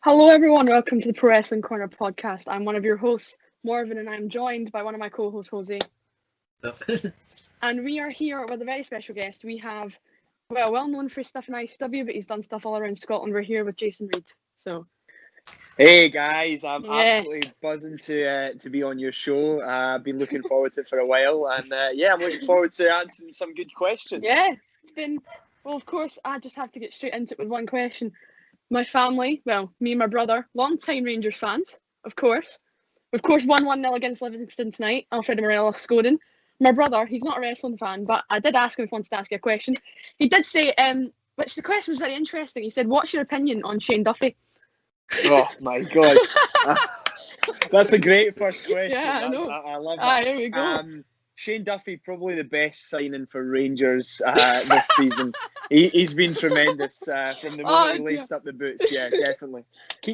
Hello everyone, welcome to the Pro Wrestling Corner podcast. I'm one of your hosts, Morven, and I'm joined by one of my co-hosts, Jose. And we are here with a very special guest. We have, well known for his stuff in ICW, but he's done stuff all around Scotland. We're here with Jason Reed. So, hey guys, I'm absolutely buzzing to be on your show. I've been looking forward to it for a while, and I'm looking forward to answering some good questions. Yeah, it's been, well, of course, I just have to get straight into it with one question. My family, well, me and my brother, long-time Rangers fans, of course. Of course, won 1-0 against Livingston tonight. Alfredo Morelos scoring. My brother, he's not a wrestling fan, but I did ask him if he wanted to ask you a question. He did say, which the question was very interesting. He said, "What's your opinion on Shane Duffy?" Oh my God, that's a great first question. Yeah, I know. I love that. Here we go. Shane Duffy, probably the best signing for Rangers this season. He's been tremendous from the moment he laced up the boots. Yeah, definitely.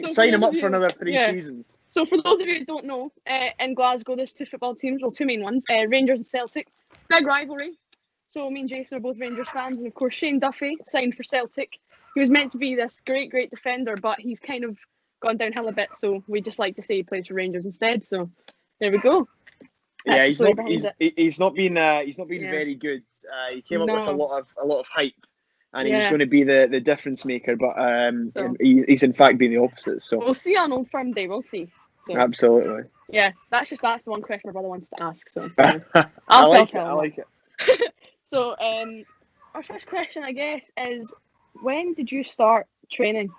Sign him up for another 3 seasons. So for those of you who don't know, in Glasgow, there's 2 football teams, well, 2 main ones, Rangers and Celtic. Big rivalry. So me and Jason are both Rangers fans, and of course Shane Duffy signed for Celtic. He was meant to be this great defender, but he's kind of gone downhill a bit, so we just like to say he plays for Rangers instead. So there we go. He's not been very good. He came up with a lot of hype, and he was going to be the difference maker, but he's in fact been the opposite. So we'll see on Old Firm Day. We'll see. So, absolutely. Yeah, that's the one question my brother wants to ask. So I like it. So our first question, I guess, is when did you start training?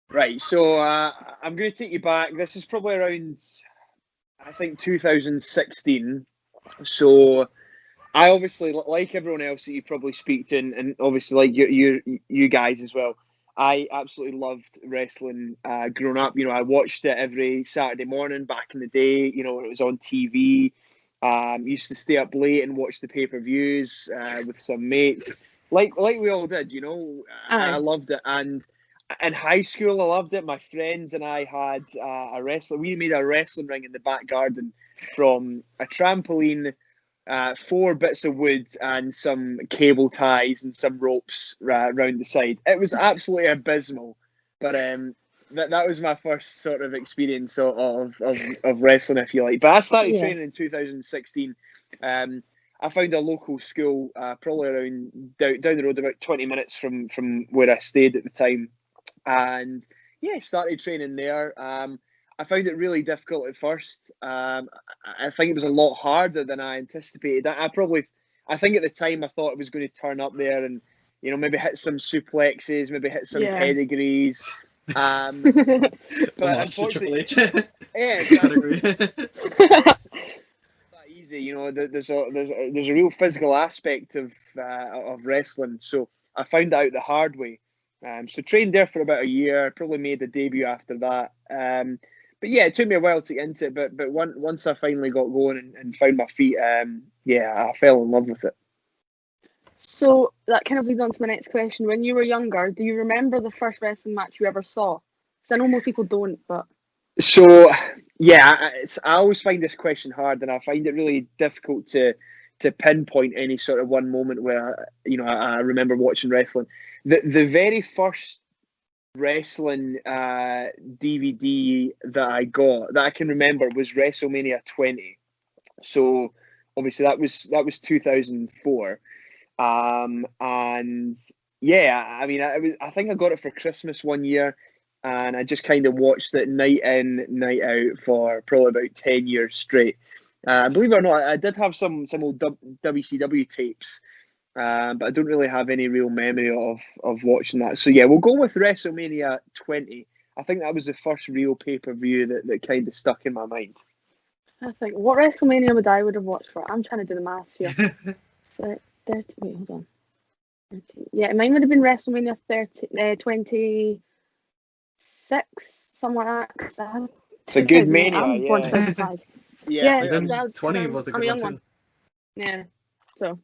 Right. So I'm going to take you back. This is probably around, I think, 2016. So I obviously, like everyone else that you probably speak to, and obviously like you guys as well, I absolutely loved wrestling growing up. I watched it every Saturday morning back in the day, when it was on TV. Used to stay up late and watch the pay-per-views with some mates. Like we all did, I loved it. And in high school, I loved it. My friends and I had a wrestling. We made a wrestling ring in the back garden from a trampoline, 4 bits of wood, and some cable ties and some ropes round the side. It was absolutely abysmal, but that was my first sort of experience of wrestling, if you like. But I started training in 2016. I found a local school, probably around down the road, about 20 minutes from where I stayed at the time. And started training there. I found it really difficult at first. I think it was a lot harder than I anticipated. I think at the time I thought I was going to turn up there and maybe hit some suplexes, maybe hit some pedigrees. But unfortunately, exactly. It's not easy. There's a real physical aspect of wrestling. So I found out the hard way. So trained there for about a year, probably made a debut after that. But it took me a while to get into it. But once I finally got going and found my feet, I fell in love with it. So that kind of leads on to my next question. When you were younger, do you remember the first wrestling match you ever saw? Because I know most people don't, but... So, I always find this question hard, and I find it really difficult to pinpoint any sort of one moment where I remember watching wrestling. The very first wrestling DVD that I got that I can remember was WrestleMania 20. So obviously that was 2004, I think I got it for Christmas one year, and I just kind of watched it night in, night out for probably about 10 years straight. Believe it or not, I did have some old WCW tapes. But I don't really have any real memory of watching that. So we'll go with WrestleMania 20. I think that was the first real pay-per-view that kind of stuck in my mind. I think, what WrestleMania would I have watched for? I'm trying to do the maths here. Wait, hold on. 30. Yeah, mine would have been WrestleMania 26, something like that. It's a good mania, I'm born 75. Yeah, 20 was a good one too. Yeah, so...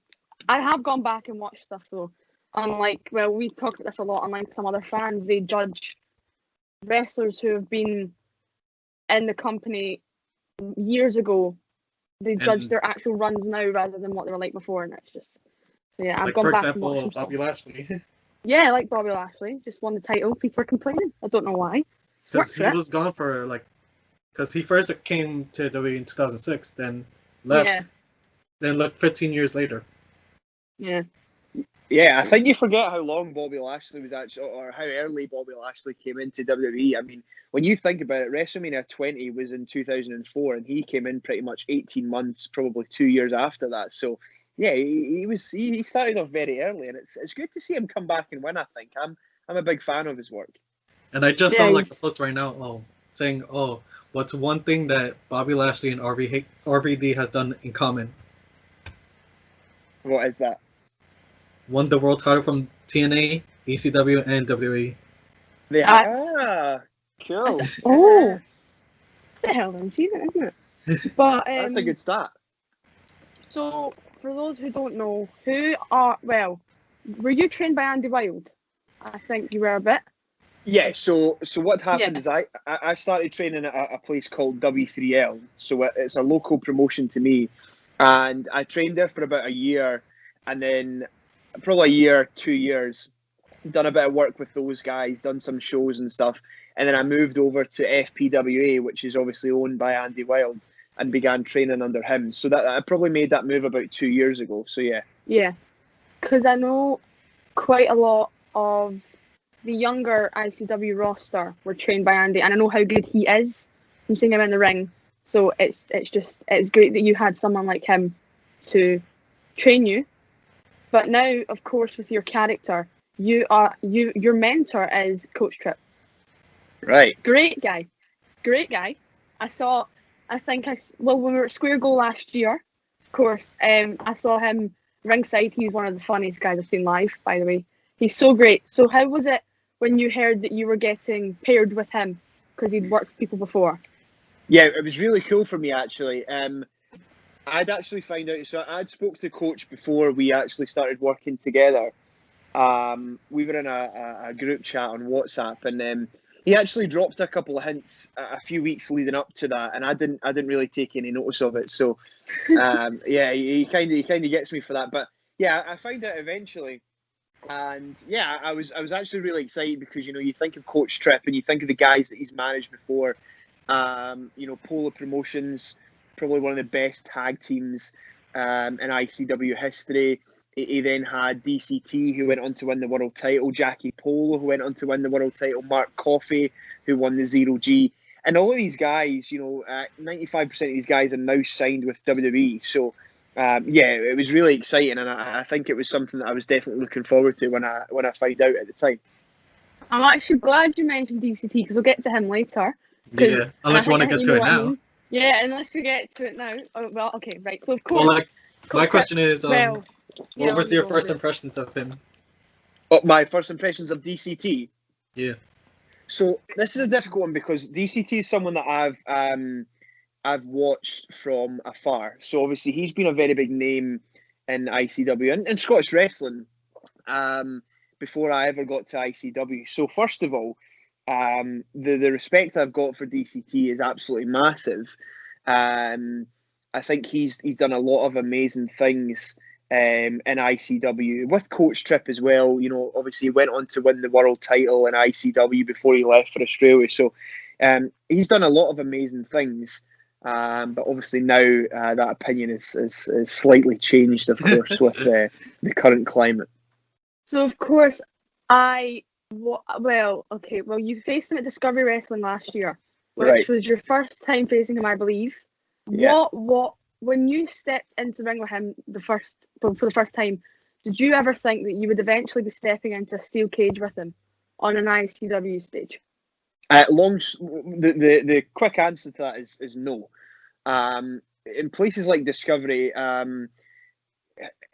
I have gone back and watched stuff though. Unlike, we talked about this a lot, unlike some other fans, they judge wrestlers who have been in the company years ago. They judge their actual runs now rather than what they were like before, and it's just... So I've gone back and watched them. For example, Bobby Lashley. Yeah, I like Bobby Lashley. Just won the title. People are complaining. I don't know why. Because he was gone for because he first came to WWE in 2006, then left, then looked 15 years later. Yeah. Yeah, I think you forget how long Bobby Lashley was actually, or how early Bobby Lashley came into WWE. I mean, when you think about it, WrestleMania 20 was in 2004, and he came in pretty much 18 months, probably 2 years after that. So, yeah, he started off very early, and it's good to see him come back and win. I think I'm a big fan of his work. And I just saw a post right now, saying, what's one thing that Bobby Lashley and RVD has done in common? What is that? Won the world title from TNA, ECW, and WWE. Cool. Oh, that's the hell of a season, isn't it? But that's a good start. So, for those who don't know, were you trained by Andy Wilde? I think you were a bit. Yeah, so what happened is I started training at a place called W3L. So it's a local promotion to me. And I trained there for about a year, and then probably a year, 2 years, done a bit of work with those guys, done some shows and stuff. And then I moved over to FPWA, which is obviously owned by Andy Wilde, and began training under him. So that I probably made that move about 2 years ago. So yeah. Yeah, because I know quite a lot of the younger ICW roster were trained by Andy, and I know how good he is from seeing him in the ring. So it's great that you had someone like him to train you. But now, of course, with your character, your mentor is Coach Tripp. Right. Great guy. When we were at Square Go last year, of course, I saw him ringside. He's one of the funniest guys I've seen live, by the way. He's so great. So how was it when you heard that you were getting paired with him? Because he'd worked with people before. Yeah, it was really cool for me, actually. I'd actually found out, so I'd spoke to Coach before we actually started working together. We were in a group chat on WhatsApp, and he actually dropped a couple of hints a few weeks leading up to that, and I didn't really take any notice of it. So, yeah, he kind of gets me for that. But yeah, I found out eventually, and yeah, I was actually really excited because you think of Coach Tripp and you think of the guys that he's managed before. Polar Promotions, probably one of the best tag teams in ICW history. He then had DCT, who went on to win the world title, Jackie Polo, who went on to win the world title, Mark Coffey, who won the 0G. And all of these guys, 95% of these guys are now signed with WWE. So, it was really exciting, and I think it was something that I was definitely looking forward to when I found out at the time. I'm actually glad you mentioned DCT because we'll get to him later. Yeah, unless you want to get to it now. I mean. Yeah, unless we get to it now. Oh, well, okay, right. So, of course. My question is, what was your first impressions of him? Oh, my first impressions of DCT? Yeah. So, this is a difficult one because DCT is someone that I've watched from afar. So, obviously, he's been a very big name in ICW and Scottish wrestling before I ever got to ICW. So, first of all, the respect I've got for DCT is absolutely massive. I think he's done a lot of amazing things in ICW with Coach Tripp as well. Obviously he went on to win the world title in ICW before he left for Australia. So he's done a lot of amazing things. But obviously now that opinion is slightly changed, of course, with the current climate. So of course you faced him at Discovery Wrestling last year, which was your first time facing him, I believe. Yeah. What when you stepped into the ring with him for the first time, did you ever think that you would eventually be stepping into a steel cage with him on an ICW stage? The quick answer to that is no. In places like Discovery,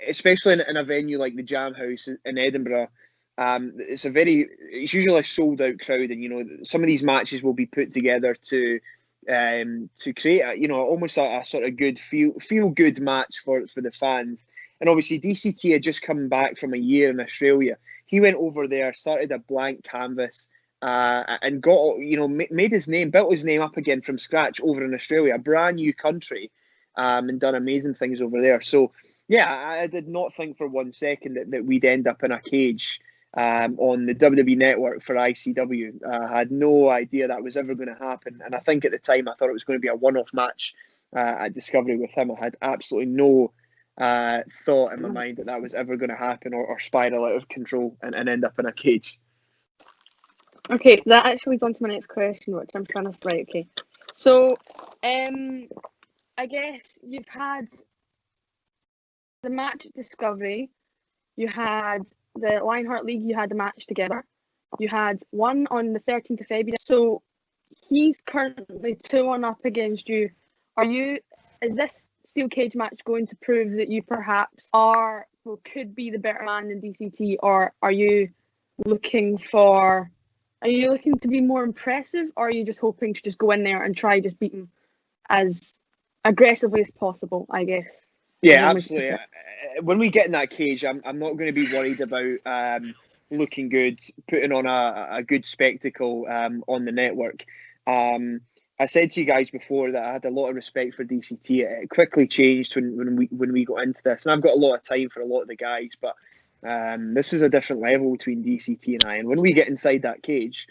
especially in a venue like the Jam House in Edinburgh, it's usually a sold out crowd, and some of these matches will be put together to create almost a sort of good feel good match for the fans. And obviously DCT had just come back from a year in Australia. He went over there, started a blank canvas, and got made his name, built his name up again from scratch over in Australia, a brand new country, and done amazing things over there. So yeah, I did not think for 1 second that we'd end up in a cage on the WWE network for ICW. I had no idea that was ever going to happen, and I think at the time I thought it was going to be a one-off match at Discovery with him. I had absolutely no thought in my mind that was ever going to happen or spiral out of control and end up in a cage. Okay, that actually leads on to my next question, which I'm trying to right. Okay, so I guess you've had the match at Discovery, you had the Lionheart League, you had the match together, you had one on the 13th of February. So he's currently 2-1 up against you. Is this steel cage match going to prove that you perhaps could be the better man than DCT, or are you looking to be more impressive, or are you just hoping to just go in there and try just beat him as aggressively as possible, I guess? Yeah, absolutely. When we get in that cage, I'm not going to be worried about looking good, putting on a good spectacle on the network. I said to you guys before that I had a lot of respect for DCT. It quickly changed when we got into this, and I've got a lot of time for a lot of the guys, but this is a different level between DCT and I. And when we get inside that cage,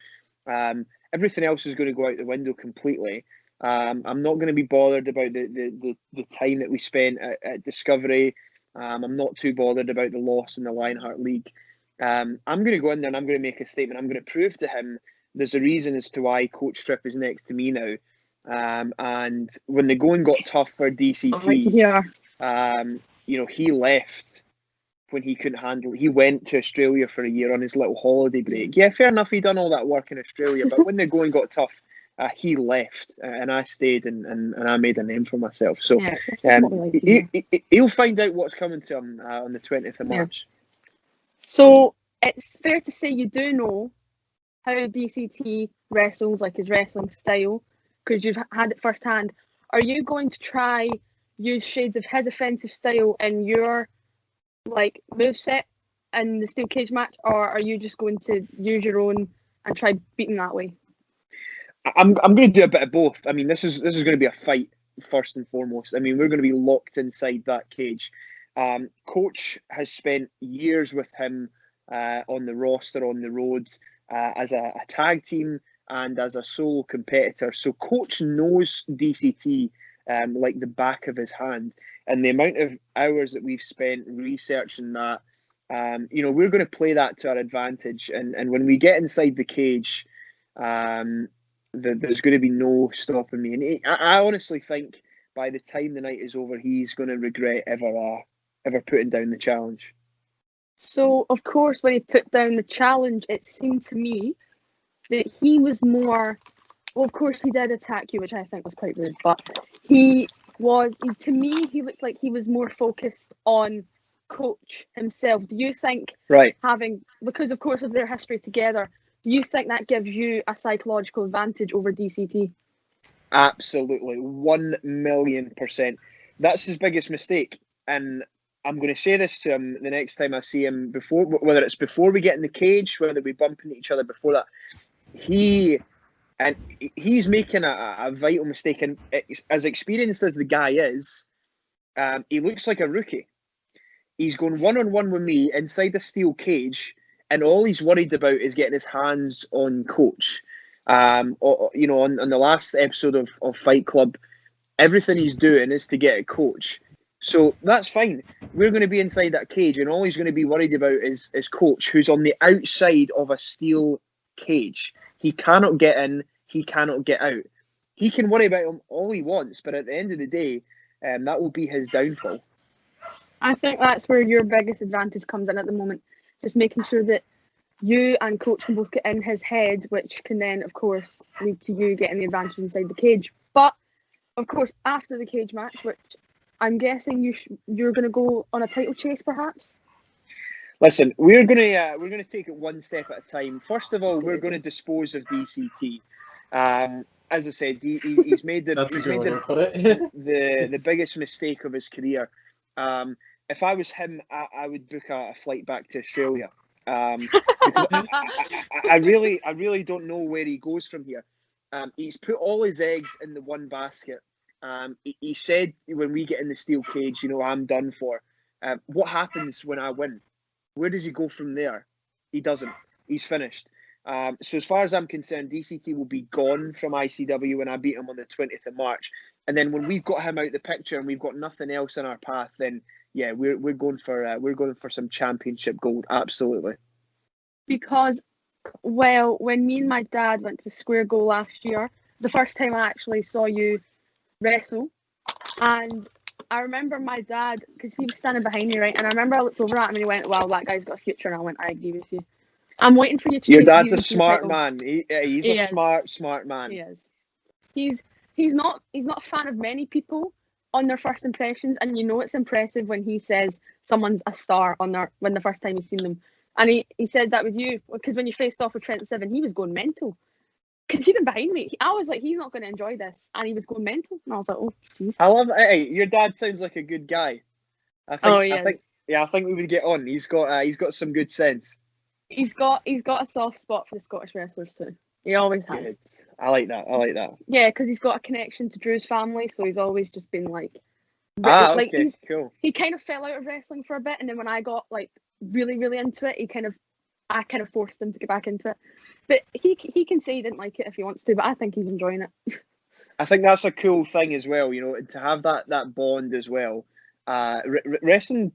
everything else is going to go out the window completely. I'm not going to be bothered about the time that we spent at Discovery. I'm not too bothered about the loss in the Lionheart League. I'm going to go in there and I'm going to make a statement. I'm going to prove to him there's a reason as to why Coach Tripp is next to me now. And when the going got tough for DCT, he left when he couldn't handle it. He went to Australia for a year on his little holiday break. Yeah, fair enough, he done all that work in Australia, but when the going got tough, he left and I stayed and I made a name for myself. So he'll find out what's coming to him on the 20th of March. So it's fair to say you do know how DCT wrestles, like his wrestling style, because you've had it firsthand. Are you going to try use shades of his offensive style in your moveset in the steel cage match, or are you just going to use your own and try beating that way? I'm going to do a bit of both. I mean, this is going to be a fight first and foremost. I mean, we're going to be locked inside that cage. Coach has spent years with him on the roster, on the road, as a tag team and as a solo competitor. So Coach knows DCT like the back of his hand. And the amount of hours that we've spent researching that, we're going to play that to our advantage. And when we get inside the cage, there's going to be no stopping me. And I honestly think by the time the night is over, he's going to regret ever putting down the challenge. So, of course, when he put down the challenge, it seemed to me that he was more... Well, of course, he did attack you, which I think was quite rude, but to me, he looked like he was more focused on Coach himself. Do you think because, of course, of their history together, do you think that gives you a psychological advantage over DCT? Absolutely, 1,000,000%. That's his biggest mistake, and I'm going to say this to him the next time I see him, whether it's before we get in the cage, whether we bump into each other before that. He's making a vital mistake, and as experienced as the guy is, he looks like a rookie. He's going one-on-one with me inside the steel cage, and all he's worried about is getting his hands on Coach. On the last episode of Fight Club, everything he's doing is to get at Coach. So that's fine. We're going to be inside that cage, and all he's going to be worried about is Coach, who's on the outside of a steel cage. He cannot get in. He cannot get out. He can worry about him all he wants, but at the end of the day, that will be his downfall. I think that's where your biggest advantage comes in at the moment. Just making sure that you and Coach can both get in his head, which can then, of course, lead to you getting the advantage inside the cage. But, of course, after the cage match, which I'm guessing you're going to go on a title chase, perhaps? Listen, we're going to take it one step at a time. First of all, we're going to dispose of DCT. As I said, he's made the biggest mistake of his career. If I was him, I would book a flight back to Australia. Because I really don't know where he goes from here. He's put all his eggs in the one basket. He said when we get in the steel cage, I'm done for. What happens when I win? Where does he go from there? He doesn't. He's finished. So as far as I'm concerned, DCT will be gone from ICW when I beat him on the 20th of March. And then when we've got him out the picture and we've got nothing else in our path, then yeah, we're going for some championship gold. Absolutely. Because, well, when me and my dad went to Square Go last year, the first time I actually saw you wrestle, and I remember my dad, because he was standing behind me, right, and I remember I looked over at him and he went, "Well, that guy's got a future," and I went, "I agree with you. I'm waiting for you to." Your dad's a smart man. He's a smart man. He is. He's not a fan of many people on their first impressions, and you know it's impressive when he says someone's a star when the first time you've seen them. And he said that with you, because when you faced off with Trent Seven, he was going mental. Because even behind me, I was like, he's not going to enjoy this, and he was going mental, and I was like, oh, geez. I love. Hey, your dad sounds like a good guy. I think we would get on. He's got some good sense. He's got a soft spot for the Scottish wrestlers too. He always has. Good. I like that. Yeah, because he's got a connection to Drew's family, so he's always just been like. Okay, cool. He kind of fell out of wrestling for a bit, and then when I got like really, really into it, I kind of forced him to get back into it. But he can say he didn't like it if he wants to, but I think he's enjoying it. I think that's a cool thing as well, you know, to have that bond as well. Wrestling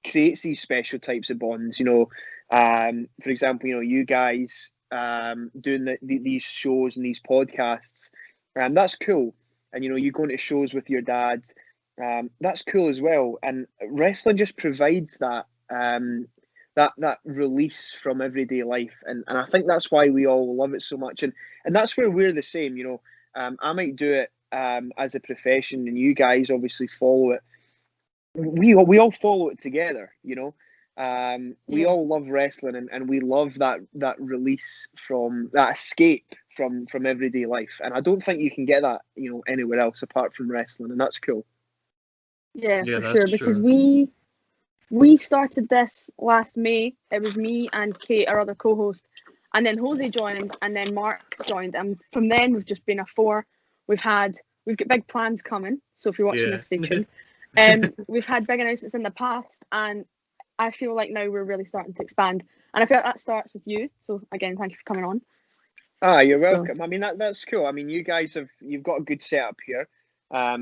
creates these special types of bonds, you know. For example, you know, you guys doing these shows and these podcasts, that's cool. And you know, you going to shows with your dad, that's cool as well. And wrestling just provides that that release from everyday life, and I think that's why we all love it so much. And that's where we're the same, you know. I might do it as a profession, and you guys obviously follow it. We all follow it together, you know. We all love wrestling, and we love that release from that escape from everyday life. And I don't think you can get that, you know, anywhere else apart from wrestling, and that's cool. Yeah, for sure. Because we started this last May. It was me and Kate, our other co-host, and then Jose joined, and then Mark joined. And from then we've just been a 4. We've got big plans coming. So if you're watching this, stay tuned. We've had big announcements in the past, and I feel like now we're really starting to expand. And I feel like that starts with you. So again, thank you for coming on. You're welcome. I mean, that's cool. I mean, you've got a good setup here.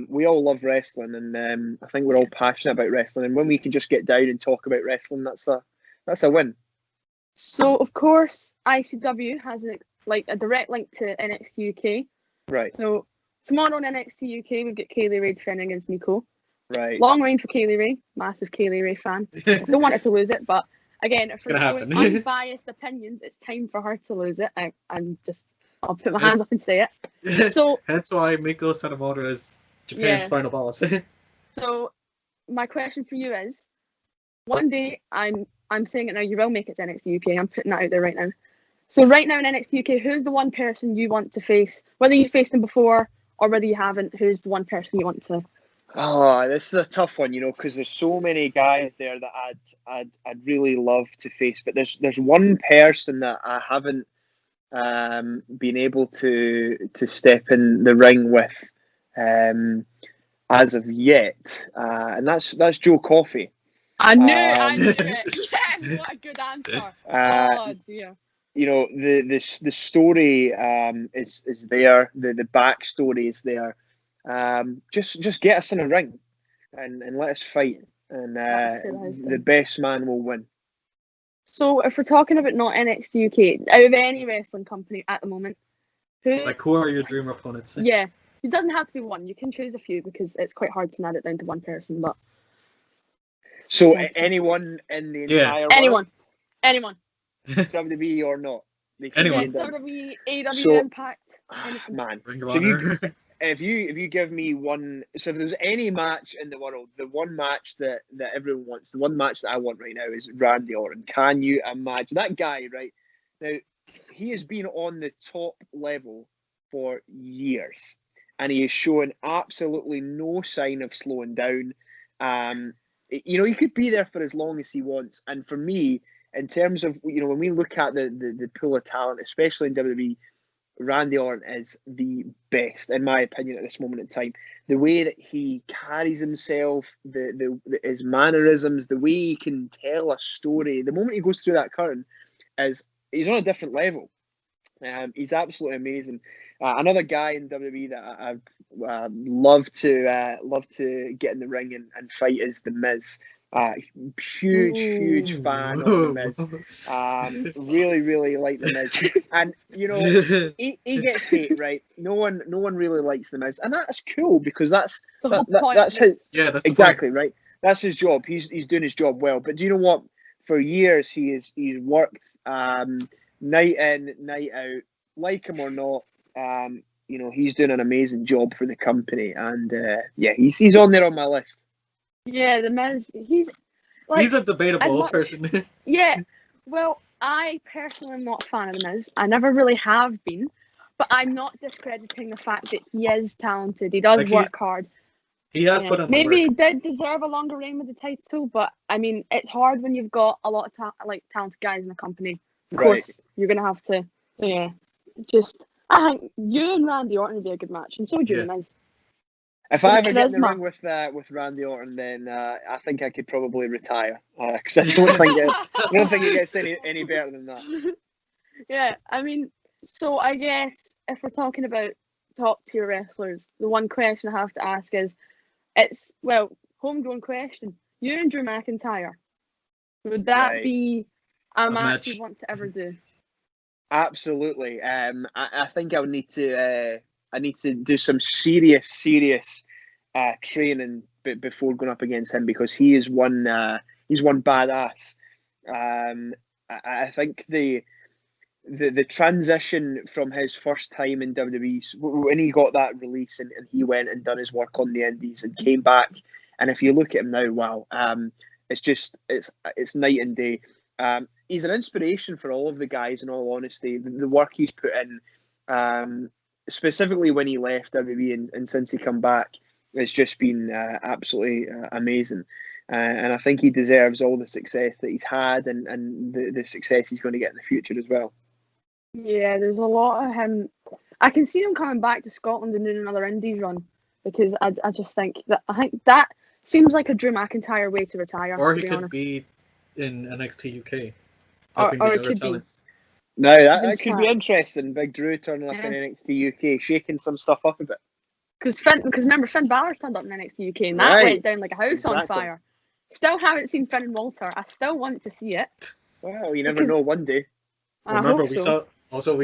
We all love wrestling, and I think we're all passionate about wrestling. And when we can just get down and talk about wrestling, that's a win. So of course, ICW has a direct link to NXT UK. Right. So tomorrow on NXT UK, we've got Kaylee Ray defending against Miko. Right. Long reign for Kaylee Ray. Massive Kaylee Ray fan. Don't want her to lose it, but again, if we're going unbiased opinions, it's time for her to lose it. I'll put my hands up and say it. So hence why Miko Sanamoto is Japan's final boss. So my question for you is, one day I'm saying it now, you will make it to NXT UK. I'm putting that out there right now. So right now in NXT UK, who's the one person you want to face? Whether you faced them before or whether you haven't, who's the one person you want to? Oh, this is a tough one, you know, because there's so many guys there that I'd really love to face, but there's one person that I haven't been able to step in the ring with as of yet, and that's Joe Coffey. I knew it. Yes, what a good answer. Oh dear. You know, the story is there. The backstory is there. Just get us in a ring and let us fight, and the best man will win. So if we're talking about not NXT UK, out of any wrestling company at the moment, who are your dream opponents? Yeah, it doesn't have to be one. You can choose a few because it's quite hard to narrow it down to one person. But so anyone in the entire world? Anyone, WWE or not? Anyone. WWE, AEW, Impact. Man, so if you give me one, so if there's any match in the world, the one match that everyone wants, the one match that I want right now is Randy Orton. Can you imagine that guy? Right now, he has been on the top level for years, and he is showing absolutely no sign of slowing down. You know, he could be there for as long as he wants. And for me, in terms of, you know, when we look at the pool of talent, especially in WWE, Randy Orton is the best, in my opinion, at this moment in time. The way that he carries himself, his mannerisms, the way he can tell a story. The moment he goes through that curtain, is he's on a different level. He's absolutely amazing. Another guy in WWE that I've love to get in the ring and fight is The Miz. Huge fan of The Miz. Really like The Miz, and you know he gets hate, right? No one really likes The Miz, and that's cool because that's his that's exactly right. That's his job. He's doing his job well. But do you know what? For years he's worked night in, night out, like him or not. You know, he's doing an amazing job for the company, and he's on there on my list. Yeah, The Miz, he's a debatable person. Yeah, well, I personally am not a fan of The Miz. I never really have been, but I'm not discrediting the fact that he is talented. He does work hard. He has put in maybe the he work. did deserve a longer reign with the title, but I mean, it's hard when you've got a lot of talented guys in the company. Of course, you're gonna have to, I think you and Randy Orton would be a good match, and so would you and Miz. If I ever get in the ring with Randy Orton, then I think I could probably retire because I don't think it gets any better than that. Yeah, I mean, so I guess if we're talking about top tier wrestlers, the one question I have to ask is, homegrown question. You and Drew McIntyre, would that be a match you want to ever do? Absolutely. I think I would need to. I need to do some serious training before going up against him because he is one. He's one badass. I think the transition from his first time in WWE when he got that release and he went and done his work on the Indies and came back, and if you look at him now, wow, it's night and day. He's an inspiration for all of the guys. In all honesty, the work he's put in. Specifically when he left WWE and since he come back, it's just been absolutely amazing. And I think he deserves all the success that he's had and the success he's going to get in the future as well. Yeah, there's a lot of him. I can see him coming back to Scotland and doing another Indies run because I just think that seems like a Drew McIntyre way to retire. Or he could be in NXT UK. Or it could be. No, that could be interesting. Big Drew turning up in NXT UK, shaking some stuff up a bit. Because remember, Finn Balor turned up in NXT UK and that went down like a house on fire. Still haven't seen Finn and Walter. I still want to see it. Well, you never know. One day. Remember, we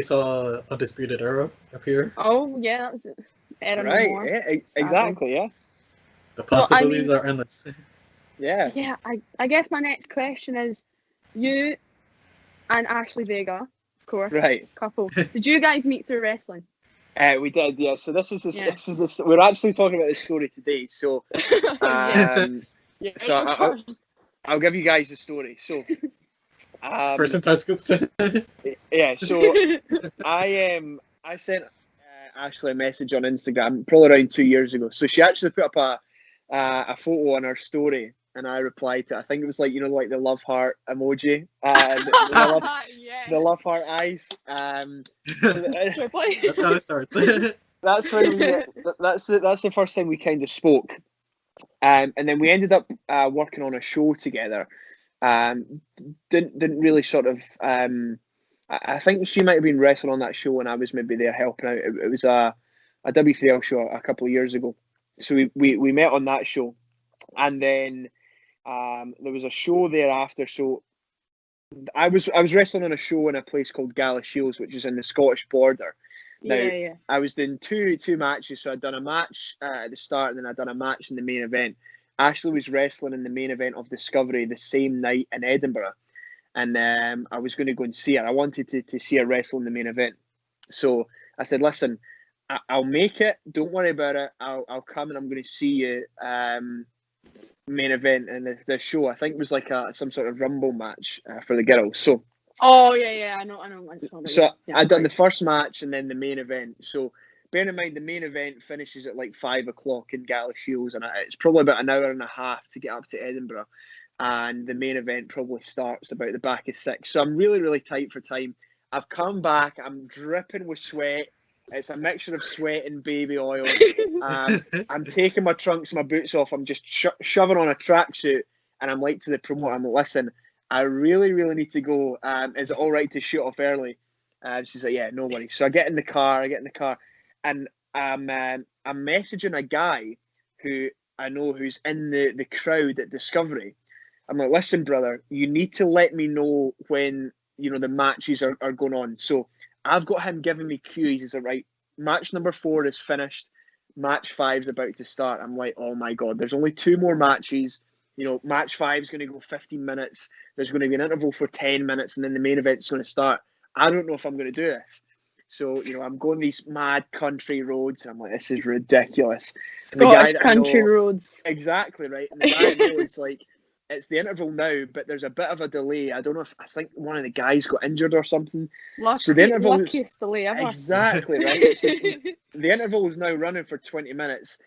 saw Undisputed Era appear. Oh yeah, that was it. Yeah, exactly. Yeah. The possibilities are endless. Yeah. Yeah. I guess my next question is, you and Ashely Vega, of course, couple. Did you guys meet through wrestling? We did, yeah. So this is we're actually talking about this story today. So, I'll give you guys the story. So, first inside scoops. Yeah. So I sent Ashely a message on Instagram probably around 2 years ago. So she actually put up a photo on her story. And I replied to, I think it was like the love heart emoji, the love heart eyes. That's how it starts. That's when that's the first time we kind of spoke, and then we ended up working on a show together. Didn't really sort of. I think she might have been wrestling on that show, and I was maybe there helping out. It was a W3L show a couple of years ago, so we met on that show, and then. There was a show thereafter. So I was wrestling on a show in a place called Galashiels, which is in the Scottish border. Now I was doing two matches. So I'd done a match at the start, and then I'd done a match in the main event. Ashely was wrestling in the main event of Discovery the same night in Edinburgh, and I was going to go and see her. I wanted to see her wrestle in the main event. So I said, "Listen, I'll make it. Don't worry about it. I'll come and I'm going to see you." Main event and the show, I think it was like some sort of rumble match for the girls. So I know. So I'd done the first match and then the main event. So bear in mind the main event finishes at like 5 o'clock in Galashiels, and it's probably about an hour and a half to get up to Edinburgh, and the main event probably starts about the back of 6. So I'm really tight for time. I've come back, I'm dripping with sweat. It's a mixture of sweat and baby oil. I'm taking my trunks and my boots off. I'm just shoving on a tracksuit, and I'm like to the promoter, I'm like, "Listen, I really, really need to go. Is it all right to shoot off early? She's like, yeah, no worries. So I get in the car, and I'm messaging a guy who I know who's in the crowd at Discovery. I'm like, listen, brother, you need to let me know when, the matches are going on. So I've got him giving me cues. He's like, right, match number 4 is finished. Match 5 is about to start. I'm like, oh my God, there's only 2 more matches. Match 5 is going to go 15 minutes. There's going to be an interval for 10 minutes, and then the main event's going to start. I don't know if I'm going to do this. So, I'm going these mad country roads. I'm like, this is ridiculous. Scottish country roads. Exactly, right. And the guy I know is like, it's the interval now, but there's a bit of a delay. I don't know if, I think one of the guys got injured or something. So the interval luckiest delay ever. Exactly, right. So the interval is now running for 20 minutes.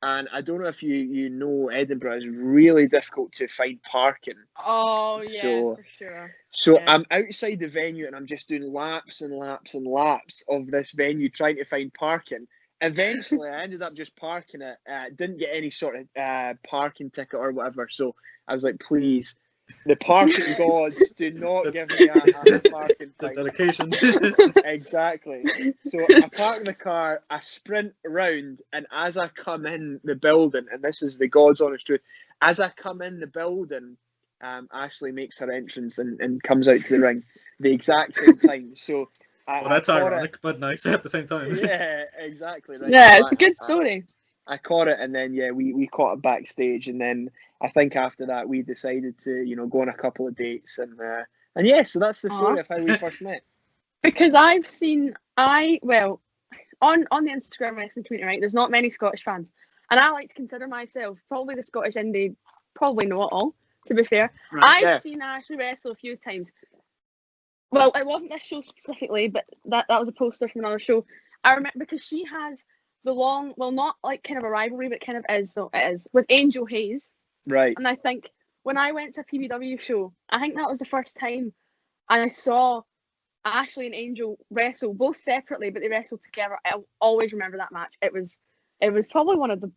And I don't know if you know, Edinburgh is really difficult to find parking. Oh, yeah, for sure. So I'm outside the venue and I'm just doing laps and laps and laps of this venue trying to find parking. Eventually, I ended up just parking it. Didn't get any sort of parking ticket or whatever. So I was like, please, the parking gods, do not give me a parking thing. Dedication. Exactly. So I park the car, I sprint around, and as I come in the building, and this is the God's honest truth, as I come in the building, Ashely makes her entrance and comes out to the ring the exact same time. So that's ironic, but nice at the same time. Yeah, exactly. Right. Yeah, it's a good story. I caught it, and then we caught it backstage, and then I think after that we decided to go on a couple of dates, and yeah, so that's the story of how we first met. Because I've seen on the Instagram wrestling community, right? There's not many Scottish fans, and I like to consider myself probably the Scottish indie, probably know it all. To be fair, right, I've seen Ashely wrestle a few times. Well, it wasn't this show specifically, but that was a poster from another show. I remember because she has the long, well, not like kind of a rivalry, but kind of is, well, it is, with Angel Hayes. Right. And I think when I went to a PBW show, I think that was the first time I saw Ashely and Angel wrestle, both separately, but they wrestled together. I'll always remember that match. It was probably one of the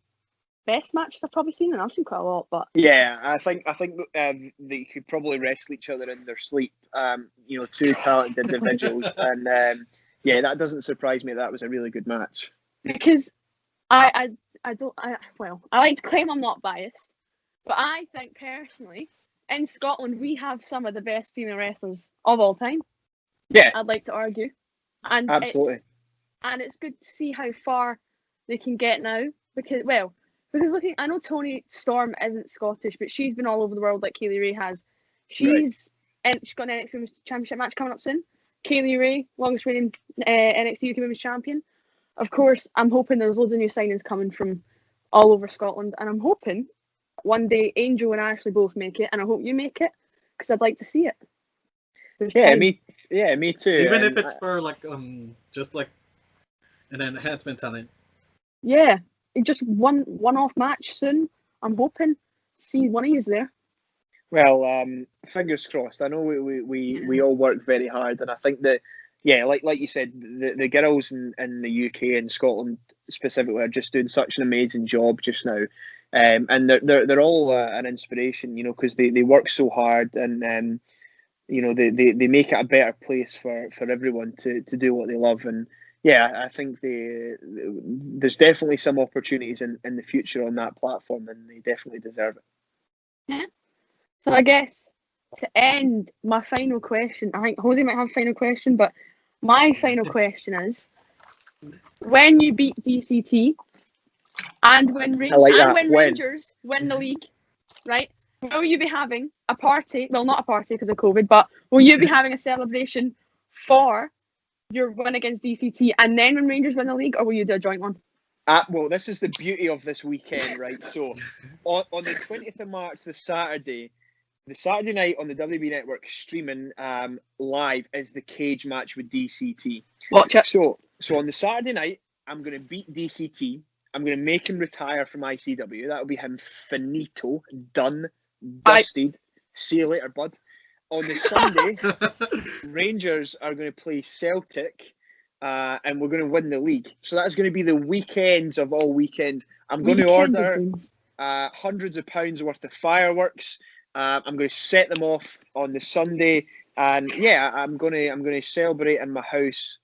best matches I've probably seen, and I've seen quite a lot. But yeah, I think they could probably wrestle each other in their sleep. Two talented individuals, and yeah, that doesn't surprise me. That was a really good match. Because I like to claim I'm not biased, but I think personally in Scotland we have some of the best female wrestlers of all time. Yeah, I'd like to argue, and absolutely, it's good to see how far they can get now. Because looking, I know Toni Storm isn't Scottish, but she's been all over the world like Kaylee Ray has. She's got an NXT Women's Championship match coming up soon. Kaylee Ray, longest reigning NXT UK Women's Champion. Of course, I'm hoping there's loads of new signings coming from all over Scotland, and I'm hoping one day Angel and Ashely both make it, and I hope you make it because I'd like to see it. Me too. Even if it's for just like an enhancement talent. Yeah, just one-off match soon. I'm hoping see one of you there. Well, fingers crossed. I know we all work very hard, and I think that like you said, the girls in the UK and Scotland specifically are just doing such an amazing job just now, and they're all an inspiration, because they work so hard, and they make it a better place for everyone to do what they love. And yeah, I think there's definitely some opportunities in the future on that platform, and they definitely deserve it. Yeah. So I guess to end, my final question, I think Jose might have a final question, but my final question is, when you beat DCT and when Rangers win the league, right, will you be having a party, well, not a party because of COVID, but will you be having a celebration for your win against DCT and then when Rangers win the league, or will you do a joint one? Well, this is the beauty of this weekend, right? So on the 20th of March, the Saturday night on the WB Network streaming live is the cage match with DCT. Watch it. So on the Saturday night, I'm going to beat DCT. I'm going to make him retire from ICW. That'll be him finito, done, dusted. See you later, bud. On the Sunday, Rangers are going to play Celtic, and we're going to win the league. So that's going to be the weekends of all weekends. I'm going to order hundreds of pounds worth of fireworks. I'm going to set them off on the Sunday, and yeah, I'm going to celebrate in my house.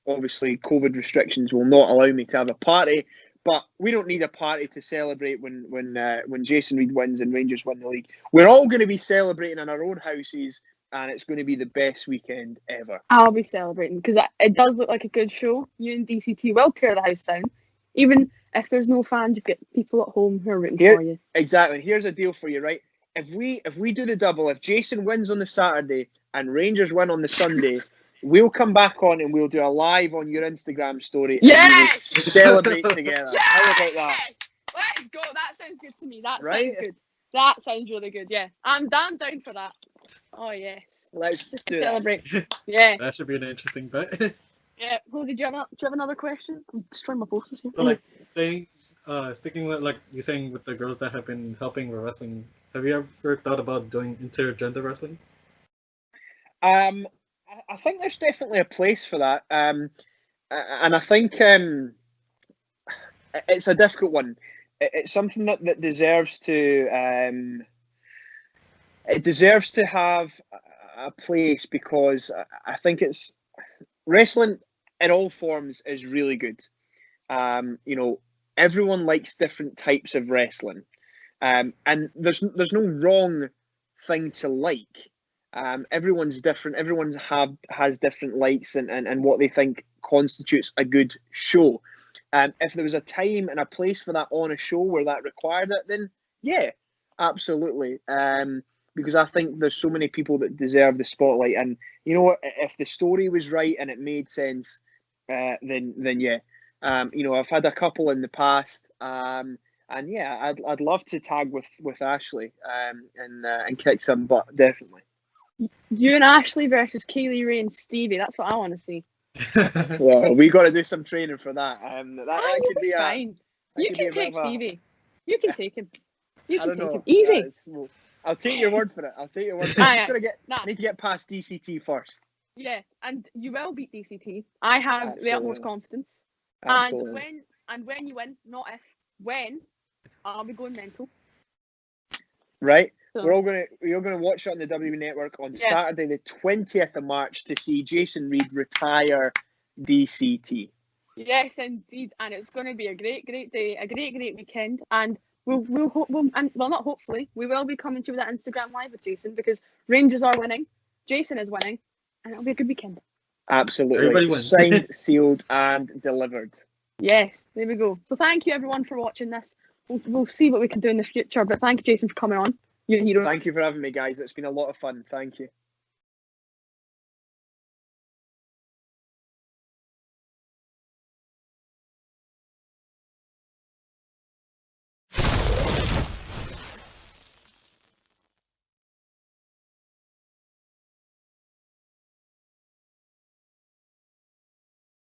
Obviously, COVID restrictions will not allow me to have a party, but we don't need a party to celebrate when Jason Reed wins and Rangers win the league. We're all going to be celebrating in our own houses, and it's going to be the best weekend ever. I'll be celebrating because it does look like a good show. You and DCT will tear the house down. Even if there's no fans, you get people at home who are rooting for you. Exactly. Here's a deal for you, right? If we do the double, if Jason wins on the Saturday and Rangers win on the Sunday, we'll come back on and we'll do a live on your Instagram story. Yes! And we'll celebrate together. Yes! How about that? Let's go. That sounds good to me. That Right? sounds good. That sounds really good. Yeah, I'm down for that. Oh yes. Let's Just do to that. celebrate. Yeah. That should be an interesting bet. Yeah. Well, do you have another question? I'm destroying my posters here. So, like, sticking with, like you're saying, with the girls that have been helping with wrestling, have you ever thought about doing intergender wrestling? I think there's definitely a place for that, and I think it's a difficult one. It's something that deserves to have a place, because I think it's wrestling in all forms is really good. Everyone likes different types of wrestling, and there's no wrong thing to like. Everyone's different. Everyone has different likes and what they think constitutes a good show. If there was a time and a place for that on a show where that required it, then yeah, absolutely. Because I think there's so many people that deserve the spotlight, and you know what? If the story was right and it made sense, then yeah. I've had a couple in the past, and yeah, I'd love to tag with Ashely and kick some butt, definitely. You and Ashely versus Kaylee Ray and Stevie. That's what I want to see. Well, we got to do some training for that. That could be fine. You can take Stevie. You can take him. You can take him. Easy. I'll take your word for it. I'm just gonna need to get past DCT first. Yeah, and you will beat DCT. I have Absolutely. the utmost confidence. Absolutely. And when you win, not if, when, I'll be going mental. Right. So, We're all gonna watch it on the W Network on Saturday, the 20th of March, to see Jason Reed retire DCT. Yes, indeed, and it's going to be a great day, a great weekend, and we will be coming to you with that Instagram live with Jason, because Rangers are winning, Jason is winning, and it'll be a good weekend. Absolutely. Everybody wins. Signed, sealed, and delivered. Yes, there we go. So thank you everyone for watching this. We'll see what we can do in the future, but thank you, Jason, for coming on. You're a hero. Thank you for having me, guys. It's been a lot of fun. Thank you.